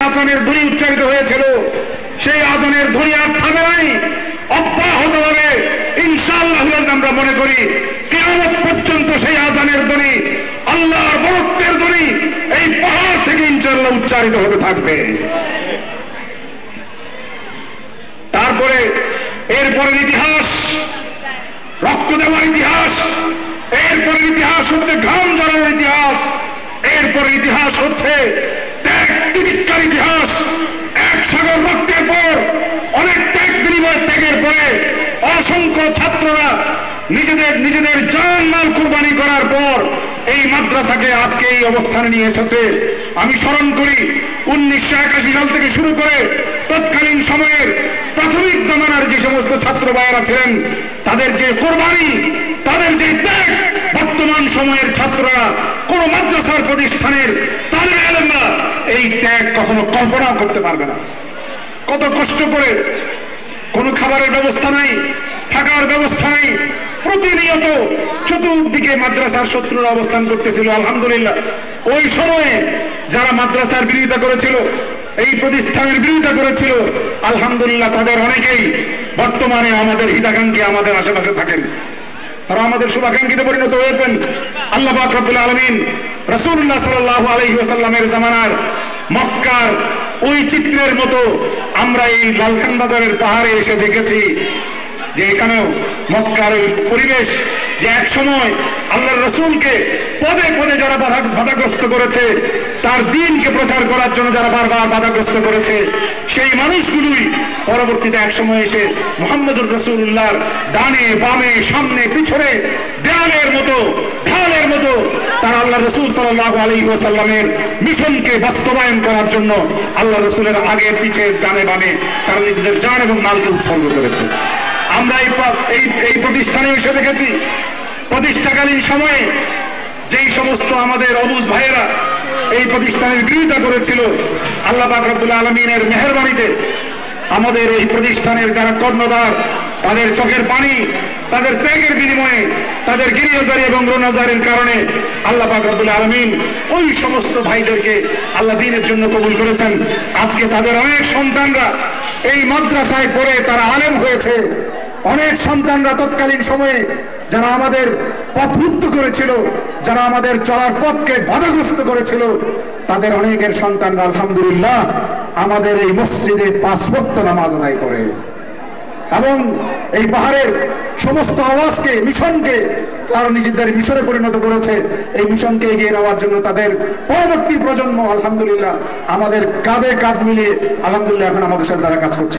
আজানের ধ্বনি উচ্চারিত হয়েছিল, সেই আজানের ধ্বনি আর থামে নাই, অব্যাহতভাবে ইনশাআল্লাহ আমরা মনে করি কিয়ামত পর্যন্ত সেই আজানের ধ্বনি, আল্লাহর বরকতের ধ্বনি এই পাহাড় থেকে ইনশাআল্লাহ উচ্চারিত হতে থাকবে। তারপরে এরপরের ইতিহাস রক্ত দেওয়ার ইতিহাস, এরপরের ইতিহাস হচ্ছে ঘাম ঝরানোর ইতিহাস, এরপরের ইতিহাস হচ্ছে ত্যাগ তিতিক্ষার ইতিহাস। এক সাগর রক্তের পর, অনেক ত্যাগ বিনিময় ত্যাগের পরে অসংখ্য ছাত্ররা নিজেদের জান মাল কুরবানি করার পর এই মাদ্রাসাকে আজকে এই অবস্থানে নিয়ে এসেছে। আমি স্মরণ করি 1981 সাল থেকে শুরু করে তৎকালীন সময়ের প্রাথমিক জামানার যে সমস্ত ছাত্র ভাইয়েরা ছিলেন, তাদের যে কোরবানি, তাদের যে ত্যাগ, বর্তমান সময়ের ছাত্ররা কোন মাদ্রাসার প্রতিষ্ঠানের তালিবে আলেমরা এই ত্যাগ কখনো কল্পনা করতে পারবে না। কত কষ্ট করে, কোনো খাবারের ব্যবস্থা নাই, থাকার ব্যবস্থা নাই, প্রতিনিয়ত চতুর্দিকে মাদ্রাসার শত্রুরা অবস্থান করতেছিল। আলহামদুলিল্লাহ ওই সময়ে যারা মাদ্রাসার বিরোধিতা করেছিল, এই প্রতিষ্ঠানের বিরোধিতা করেছিল, আলহামদুলিল্লাহ তাদের অনেকেই বর্তমানে আমাদের হিতাকাঙ্ক্ষী, আমাদের আশেপাশে থাকেন, তারা আমাদের শুভাকাঙ্ক্ষীতে পরিণত হয়েছেন। আল্লাহ পাক রব্বুল আলামিন রাসূলুল্লাহ সাল্লাল্লাহু আলাইহি ওয়াসাল্লামের জামানার মক্কার ওই চিত্রের মতো আমরা এই লালখান বাজারের পাহাড়ে এসে দেখেছি যে এখানেও মক্কার ওই পরিবেশ, যে এক সময় আল্লাহর রাসূলকে পদে পদে যারা বাধাগ্রস্ত করেছে, তার দ্বীনকে প্রচার করার জন্য যারা বারবার বাধাগ্রস্ত করেছে, সেই মানুষগুলোই পরবর্তীতে এক সময় এসে মুহাম্মদুর রাসূলুল্লাহর ডানে বামে সামনে পিছনে দেয়ালের মতো ঢালের মতো তারা আল্লাহ রাসূল সাল্লাল্লাহু আলাইহি ওয়াসাল্লামের মিশনকে বাস্তবায়ন করার জন্য আল্লাহ রাসূলের আগে পিছে ডানে বামে তারা নিজেদের জান এবং মালকে উৎসর্গ করেছে। আমরা এই প্রতিষ্ঠানে এসে দেখেছি প্রতিষ্ঠাকালীন সময়ে যেই সমস্ত আমাদের অবুজ ভাইয়েরা এই প্রতিষ্ঠানের বিরোধিতা করেছিল, আল্লাহ পাক রব্বুল আলামিনের মেহেরবানিতে আমাদের এই প্রতিষ্ঠানের যারা কর্ণধার, তাদের চোখের পানি, তাদের ত্যাগের বিনিময়ে, তাদের গিরিহাজারি এবং রোনাজারির কারণে আল্লাহ পাক রব্বুল আলামিন ওই সমস্ত ভাইদেরকে আল্লাহ দ্বীনের জন্য কবুল করেছেন। আজকে তাদের অনেক সন্তানরা এই মাদ্রাসায় পড়ে তারা আলেম হয়েছে। অনেক সন্তানরা তৎকালীন সময়ে যারা আমাদের পথভুক্ত করেছিল, যারা আমাদের চলার পথকে বাধাগ্রস্ত করেছিল, তাদের অনেকের সন্তানরা আলহামদুলিল্লাহ আমাদের এই মসজিদে 5 ওয়াক্ত নামাজ আদায় করে এবং এই পাহাড়ের সমস্ত আওয়াজকে, মিশনকে তারা নিজেদের মিশনে পরিণত করেছে। এই মিশনকে এগিয়ে নেওয়ার জন্য তাদের পরবর্তী প্রজন্ম আলহামদুলিল্লাহ আমাদের কাঁধে কাঁধ মিলিয়ে আলহামদুলিল্লাহ এখন আমাদের সাথে তারা কাজ করছে।